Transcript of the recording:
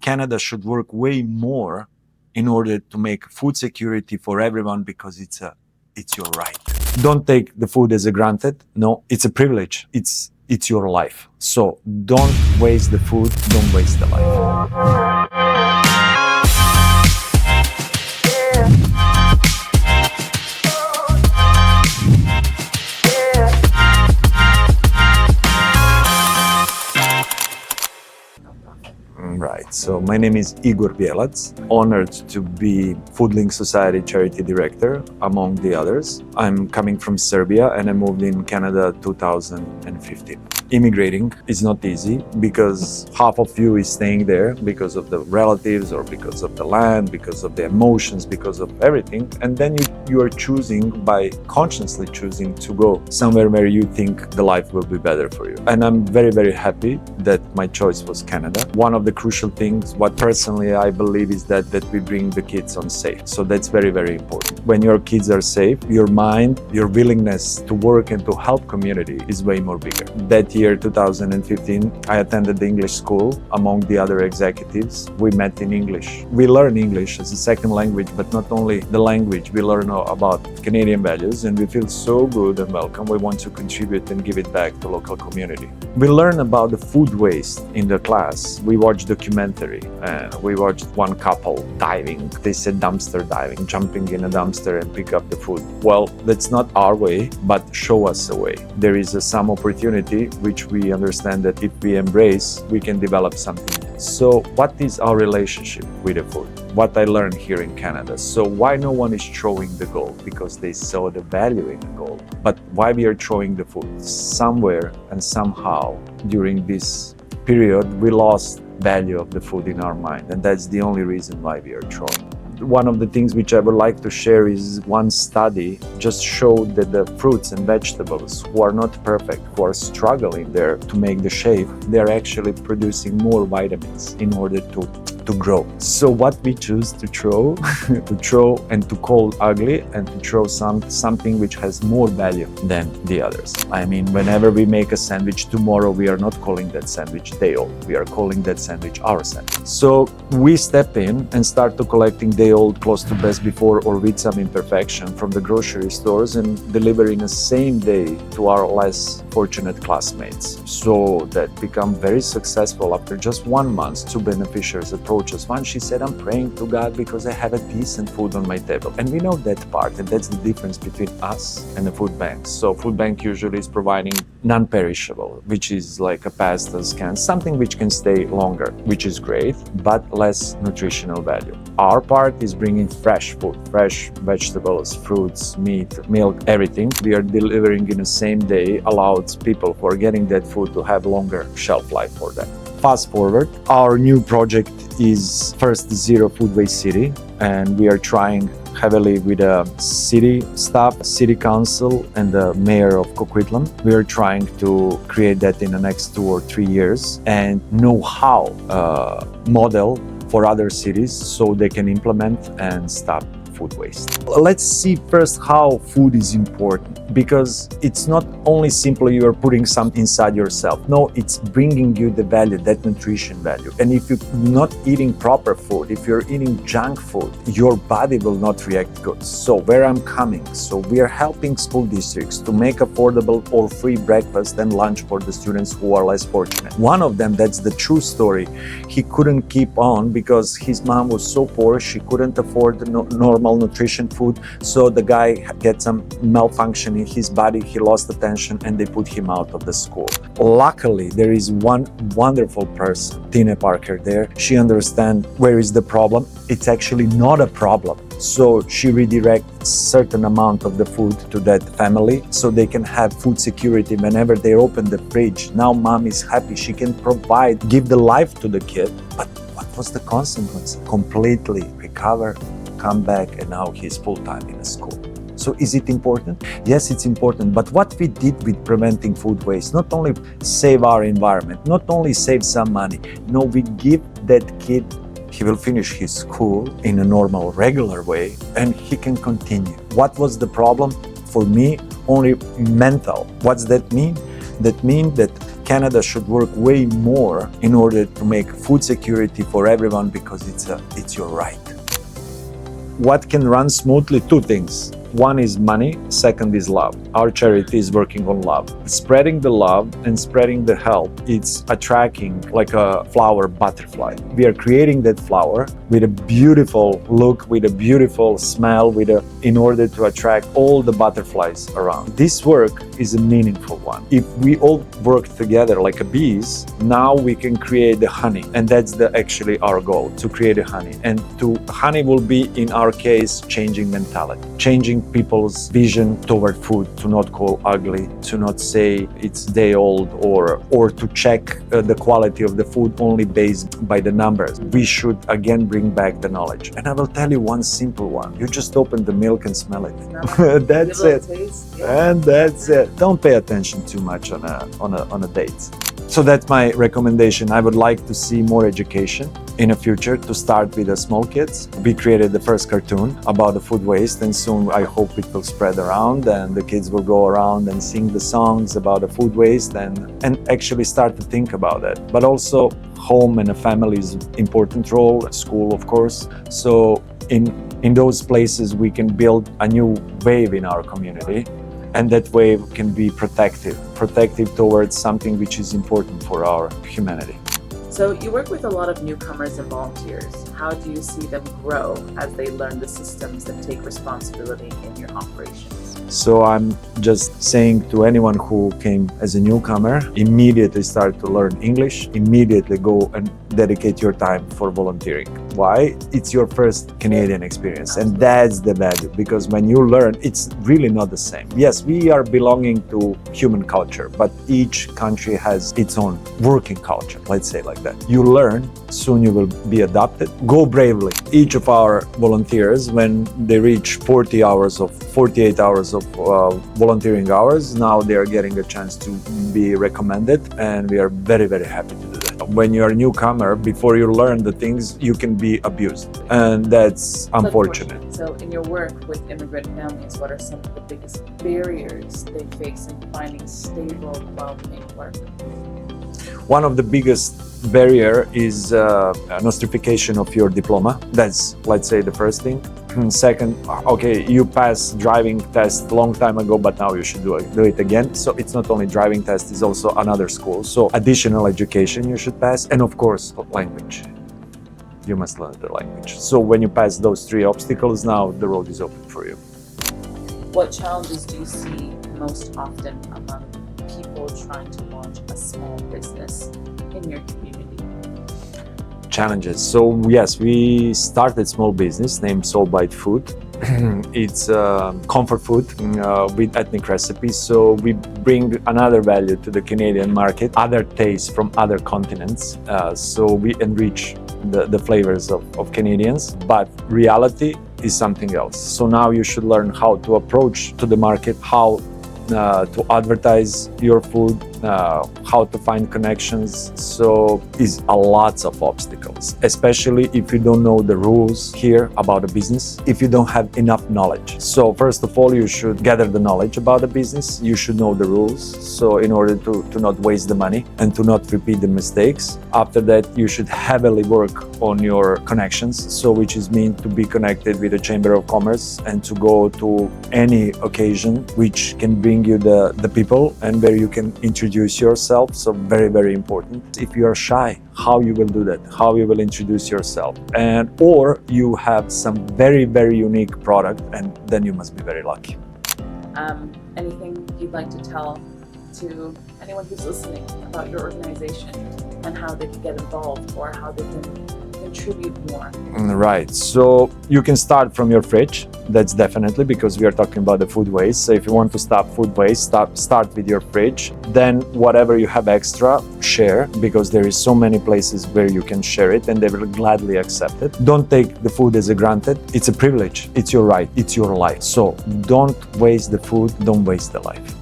Canada should work way more in order to make food security for everyone, because it's your right. Don't take the food as a granted. No, it's a privilege. It's your life. So don't waste the food, don't waste the life. Right, so my name is Igor Bjelac, honored to be Food Link Society Charity Director, among the others. I'm coming from Serbia and I moved in Canada 2015. Immigrating is not easy because half of you is staying there because of the relatives or because of the land, because of the emotions, because of everything. And then you are choosing, by consciously choosing, to go somewhere where you think the life will be better for you. And I'm very, very happy that my choice was Canada. One of the crucial things, what personally I believe, is that we bring the kids on safe. So that's very, very important. When your kids are safe, your mind, your willingness to work and to help community is way more bigger. That year, 2015, I attended the English school among the other executives. We met in English. We learn English as a second language, but not only the language, we learn about Canadian values, and we feel so good and welcome. We want to contribute and give it back to local community. We learn about the food waste in the class. We watched documentary and we watched one couple diving. They said dumpster diving, jumping in a dumpster and pick up the food. Well, that's not our way, but show us a way. There is some opportunity which we understand that if we embrace, we can develop something. So what is our relationship with the food? What I learned here in Canada. So why no one is throwing the gold? Because they saw the value in the gold. But why we are throwing the food? Somewhere and somehow during this period, we lost value of the food in our mind. And that's the only reason why we are throwing. One of the things which I would like to share is one study just showed that the fruits and vegetables who are not perfect, who are struggling there to make the shape, they're actually producing more vitamins in order to grow. So what we choose to throw, and to call ugly, and to throw something which has more value than the others. I mean, whenever we make a sandwich tomorrow, we are not calling that sandwich day old. We are calling that sandwich our sandwich. So we step in and start to collecting day old, close to best before, or with some imperfection from the grocery stores and delivering the same day to our less fortunate classmates. So that become very successful. After just 1 month, 2 beneficiaries approached us. One, she said, I'm praying to God because I have a decent food on my table. And we know that part, and that's the difference between us and the food banks. So food bank usually is providing non-perishable, which is like a pasta, can, something which can stay longer, which is great, but less nutritional value. Our part is bringing fresh food, fresh vegetables, fruits, meat, milk, everything. We are delivering in the same day, allows people who are getting that food to have longer shelf life for them. Fast forward, our new project is first Zero Food Waste City, and we are trying heavily with the city staff, city council, and the mayor of Coquitlam. We are trying to create that in the next 2 or 3 years and know how model for other cities so they can implement and stop food waste. Let's see first how food is important, because it's not only simply you're putting something inside yourself. No, it's bringing you the value, that nutrition value. And if you're not eating proper food, if you're eating junk food, your body will not react good. So where I'm coming, so we are helping school districts to make affordable or free breakfast and lunch for the students who are less fortunate. One of them, that's the true story. He couldn't keep on because his mom was so poor, she couldn't afford the normal nutrition food. So the guy get some malfunction in his body, he lost attention, and they put him out of the school. Luckily, there is one wonderful person, Tina Parker there. She understands where is the problem. It's actually not a problem. So she redirects certain amount of the food to that family so they can have food security whenever they open the fridge. Now mom is happy, she can provide, give the life to the kid. But what was the consequence? Completely recover, come back, and now he's full-time in a school. So is it important? Yes, it's important. But what we did with preventing food waste, not only save our environment, not only save some money, no, we give that kid, he will finish his school in a normal, regular way, and he can continue. What was the problem? For me, only mental. What's that mean? That means that Canada should work way more in order to make food security for everyone, because it's your right. What can run smoothly? Two things. One is money, second is love. Our charity is working on love. Spreading the love and spreading the help, it's attracting like a flower butterfly. We are creating that flower with a beautiful look, with a beautiful smell, in order to attract all the butterflies around. This work is a meaningful one. If we all work together like bees, now we can create the honey. And that's actually our goal, to create a honey. And honey will be, in our case, changing mentality, changing people's vision toward food, to not call ugly, to not say it's day old, or to check the quality of the food only based by the numbers. We should again bring back the knowledge. And I will tell you one simple one. You just open the milk and smell it. That's it. And that's it. Don't pay attention too much on a date. So that's my recommendation. I would like to see more education in the future, to start with the small kids. We created the first cartoon about the food waste, and soon I hope it will spread around and the kids will go around and sing the songs about the food waste and actually start to think about it. But also home and a family's important role, school of course. So in those places we can build a new wave in our community. And that wave can be protective towards something which is important for our humanity. So you work with a lot of newcomers and volunteers. How do you see them grow as they learn the systems and take responsibility in your operations? So I'm just saying to anyone who came as a newcomer, immediately start to learn English, immediately go and dedicate your time for volunteering. Why? It's your first Canadian experience, and that's the value, because when you learn, it's really not the same. Yes, we are belonging to human culture, but each country has its own working culture, let's say like that. You learn, soon you will be adopted. Go bravely. Each of our volunteers, when they reach 48 hours of volunteering hours, now they are getting a chance to be recommended, and we are very, very happy to do that. When you are a newcomer, before you learn the things, you can be abused, and that's unfortunate. So in your work with immigrant families, what are some of the biggest barriers they face in finding stable, well-paying work? One of the biggest barrier is nostrification of your diploma. That's, let's say, the first thing. Second, okay, you passed driving test long time ago, but now you should do it again. So it's not only driving test, it's also another school. So additional education you should pass, and of course, language. You must learn the language. So when you pass those three obstacles, now the road is open for you. What challenges do you see most often among people trying to launch a small business in your community? Challenges. So yes, we started small business named Soul Bite Food. It's comfort food with ethnic recipes. So we bring another value to the Canadian market, other tastes from other continents. So we enrich the flavors of Canadians, but reality is something else. So now you should learn how to approach to the market, how to advertise your food, how to find connections. So is a lots of obstacles, especially if you don't know the rules here about a business, if you don't have enough knowledge. So first of all, you should gather the knowledge about the business. You should know the rules. So in order to not waste the money and to not repeat the mistakes. After that, you should heavily work on your connections. So which is mean to be connected with the Chamber of Commerce and to go to any occasion which can bring you the people and where you can introduce yourself. So very, very important. If you are shy, how you will do that, how you will introduce yourself, or you have some very, very unique product, and then you must be very lucky. Anything you'd like to tell to anyone who's listening about your organization and how they can get involved or how they can contribute more? Right, so you can start from your fridge. That's definitely, because we are talking about the food waste. So if you want to stop food waste, start with your fridge. Then whatever you have extra, share, because there is so many places where you can share it and they will gladly accept it. Don't take the food as a granted. It's a privilege. It's your right. It's your life. So don't waste the food. Don't waste the life.